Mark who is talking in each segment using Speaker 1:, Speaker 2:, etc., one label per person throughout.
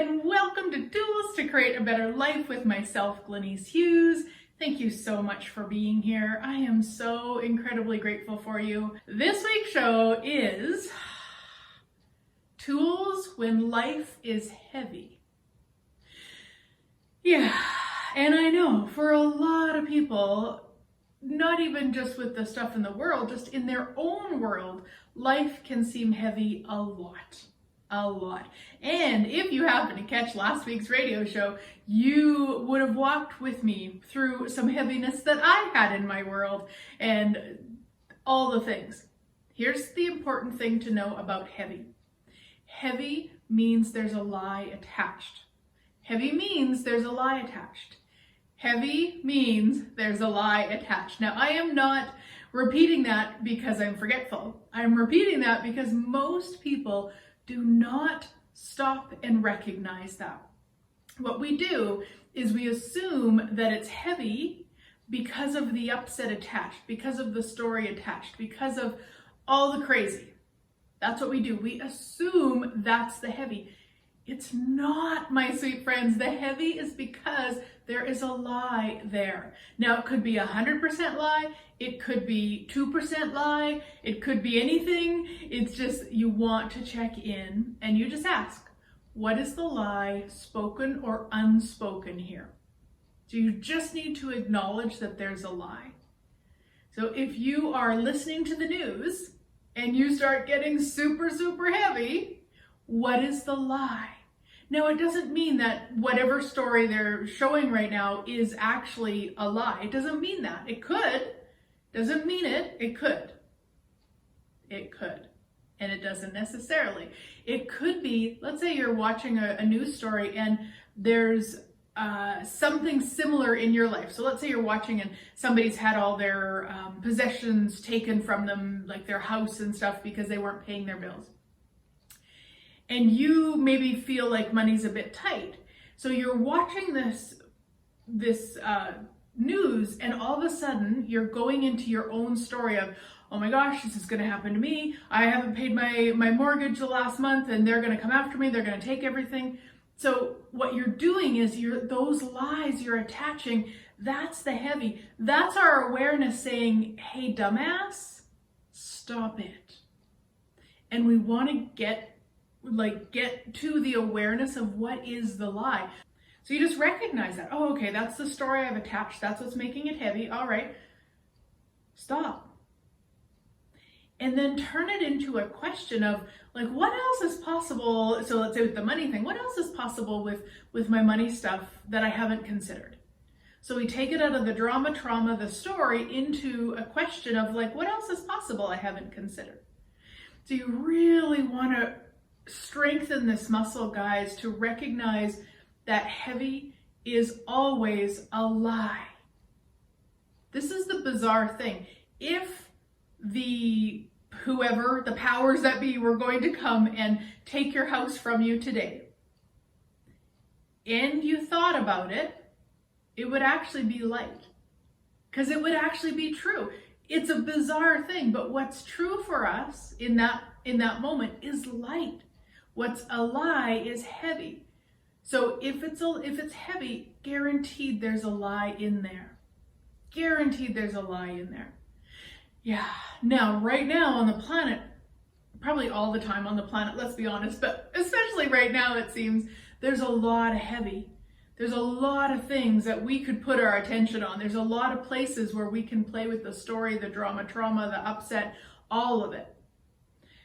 Speaker 1: and welcome to Tools to Create a Better Life with myself, Glenyce Hughes. Thank you so much for being here. I am so incredibly grateful for you. This week's show is Tools When Life is Heavy. Yeah, and I know for a lot of people, not even just with the stuff in the world, just in their own world, life can seem heavy a lot. And if you happen to catch last week's radio show, you would have walked with me through some heaviness that I had in my world and all the things. Here's the important thing to know about heavy. Heavy means there's a lie attached. Heavy means there's a lie attached. Heavy means there's a lie attached. Now, I am not repeating that because I'm forgetful. I'm repeating that because most people do not stop and recognize that. What we do is we assume that it's heavy because of the upset attached, because of the story attached, because of all the crazy. That's what we do. We assume that's the heavy. It's not, my sweet friends. The heavy is because there is a lie there. Now, it could be 100% lie. It could be 2% lie. It could be anything. It's just you want to check in and you just ask, what is the lie, spoken or unspoken here? So you just need to acknowledge that there's a lie. So if you are listening to the news and you start getting super heavy, what is the lie? Now, it doesn't mean that whatever story they're showing right now is actually a lie. It doesn't mean that. It could. Doesn't mean it. It could. It could. And it doesn't necessarily. It could be, let's say you're watching a news story and there's something similar in your life. So let's say you're watching and somebody's had all their possessions taken from them, like their house and stuff, because they weren't paying their bills. And you maybe feel like money's a bit tight. So you're watching this news, and all of a sudden you're going into your own story of, oh my gosh, this is gonna happen to me. I haven't paid my mortgage the last month and they're gonna come after me, they're gonna take everything. So what you're doing is those lies you're attaching, that's the heavy. That's our awareness saying, hey, dumbass, stop it. And we wanna get to the awareness of what is the lie. So you just recognize that. Oh, okay, that's the story I've attached. That's what's making it heavy. All right, stop. And then turn it into a question of like, what else is possible? So let's say with the money thing, what else is possible with my money stuff that I haven't considered? So we take it out of the drama, trauma, the story into a question of like, what else is possible I haven't considered? So you really want to strengthen this muscle, guys, to recognize that heavy is always a lie. This is the bizarre thing. If the powers that be were going to come and take your house from you today, and you thought about it, it would actually be light. Because it would actually be true. It's a bizarre thing, but what's true for us in that moment is light. What's a lie is heavy. So if it's heavy, guaranteed there's a lie in there. Guaranteed there's a lie in there. Yeah. Now, right now on the planet, probably all the time on the planet, let's be honest, but especially right now, it seems there's a lot of heavy. There's a lot of things that we could put our attention on. There's a lot of places where we can play with the story, the drama, trauma, the upset, all of it.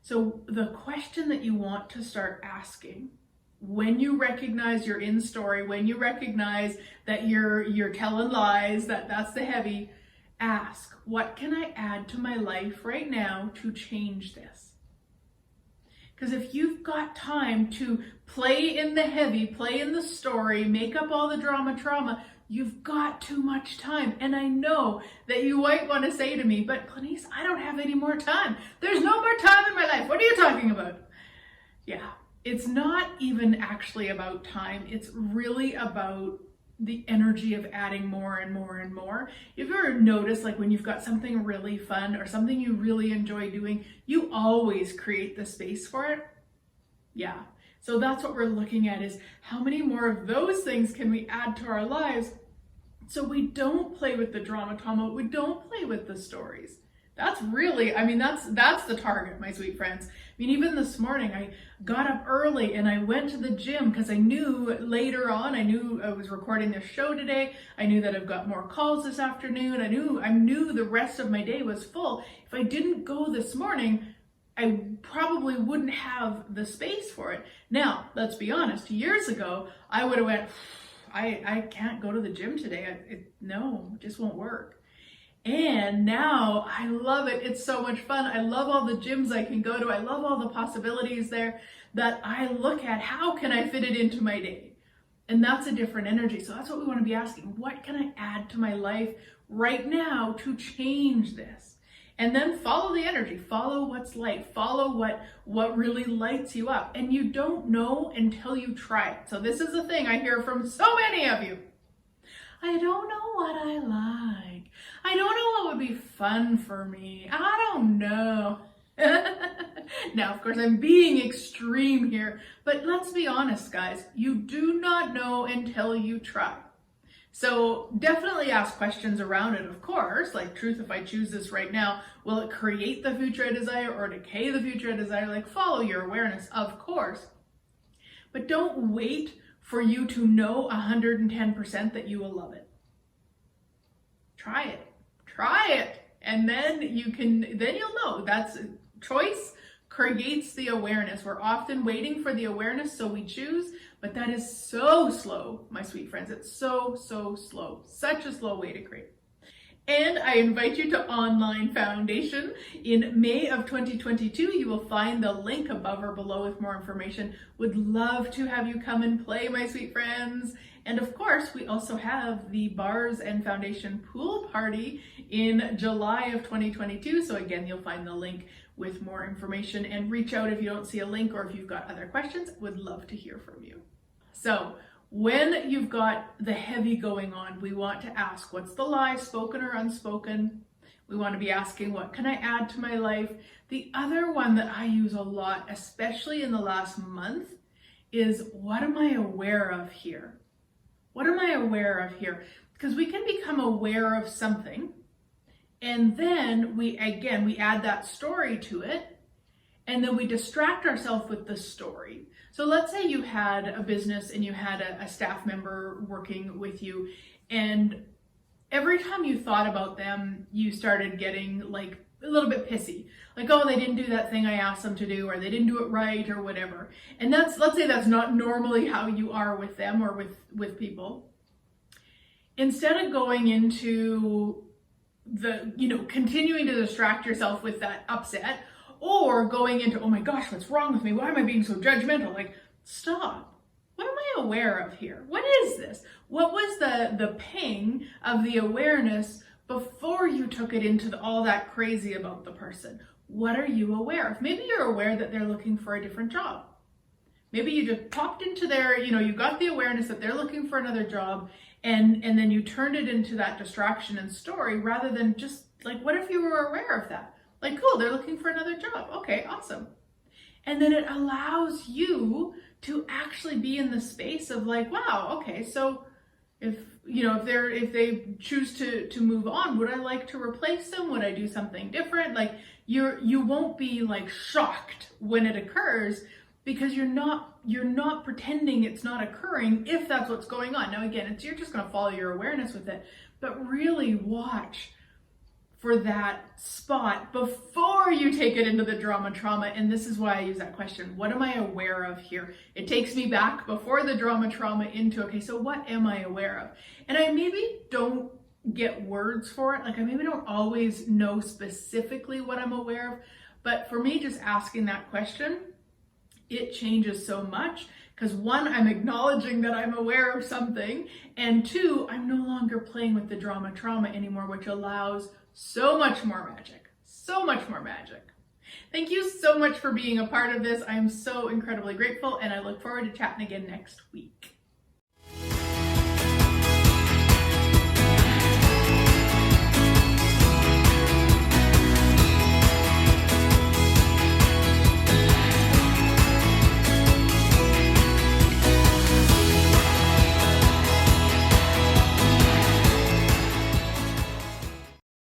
Speaker 1: So the question that you want to start asking when you recognize you're in story, when you recognize that you're telling lies, that's the heavy, ask, what can I add to my life right now to change this? Because if you've got time to play in the heavy, play in the story, make up all the drama, trauma, you've got too much time. And I know that you might want to say to me, but Glenyce, I don't have any more time. There's no more time in my life. What are you talking about? Yeah, it's not even actually about time. It's really about the energy of adding more and more and more. If you ever notice, like when you've got something really fun or something you really enjoy doing, you always create the space for it. Yeah. So that's what we're looking at, is how many more of those things can we add to our lives so we don't play with the drama, we don't play with the stories. That's really, I mean, that's the target, my sweet friends. I mean, even this morning, I got up early and I went to the gym because I knew later on, I knew I was recording this show today. I knew that I've got more calls this afternoon. I knew the rest of my day was full. If I didn't go this morning, I probably wouldn't have the space for it. Now, let's be honest, years ago, I would have went, I can't go to the gym today. No, it just won't work. And now I love it. It's so much fun. I love all the gyms I can go to. I love all the possibilities there that I look at. How can I fit it into my day? And that's a different energy. So that's what we want to be asking. What can I add to my life right now to change this? And then follow the energy, follow what's light, follow what really lights you up. And you don't know until you try it. So this is a thing I hear from so many of you. I don't know what I like. I don't know what would be fun for me. I don't know. Now, of course, I'm being extreme here, but let's be honest, guys. You do not know until you try. So definitely ask questions around it, of course, like, truth, if I choose this right now, will it create the future I desire or decay the future I desire? Like, follow your awareness, of course. But don't wait for you to know 110% that you will love it. Try it. And then you'll know. That's choice creates the awareness. We're often waiting for the awareness, so we choose, but that is so slow, my sweet friends. It's so slow. Such a slow way to create. And I invite you to Online Foundation. In May of 2022, you will find the link above or below with more information. Would love to have you come and play, my sweet friends. And of course, we also have the Bars and Foundation Pool Party in July of 2022. So again, you'll find the link with more information, and reach out if you don't see a link or if you've got other questions. Would love to hear from you. So when you've got the heavy going on, we want to ask, what's the lie, spoken or unspoken? We want to be asking, what can I add to my life? The other one that I use a lot, especially in the last month, is what am I aware of here? What am I aware of here? Because we can become aware of something, and then we add that story to it, and then we distract ourselves with the story. So let's say you had a business and you had a staff member working with you, and every time you thought about them, you started getting like a little bit pissy. Like, oh, they didn't do that thing I asked them to do, or they didn't do it right, or whatever. And let's say that's not normally how you are with them or with people. Instead of going into continuing to distract yourself with that upset, or going into, oh my gosh, what's wrong with me? Why am I being so judgmental? Like, stop. What am I aware of here? What is this? What was the ping of the awareness before you took it into all that crazy about the person? What are you aware of? Maybe you're aware that they're looking for a different job. Maybe you just popped into their, you got the awareness that they're looking for another job, and then you turned it into that distraction and story, rather than just like, what if you were aware of that? Like, cool, they're looking for another job. Okay, awesome. And then it allows you to actually be in the space of like, wow, okay, so if they choose to move on, would I like to replace them? Would I do something different? Like, you won't be like shocked when it occurs, because you're not pretending it's not occurring if that's what's going on. Now again, you're just going to follow your awareness with it, but really watch for that spot before you take it into the drama trauma. And this is why I use that question. What am I aware of here? It takes me back before the drama trauma into, okay, so what am I aware of? And I maybe don't get words for it. Like, I maybe don't always know specifically what I'm aware of, but for me, just asking that question, it changes so much. Because one, I'm acknowledging that I'm aware of something, and two, I'm no longer playing with the drama trauma anymore, which allows so much more magic. So much more magic. Thank you so much for being a part of this. I am so incredibly grateful, and I look forward to chatting again next week.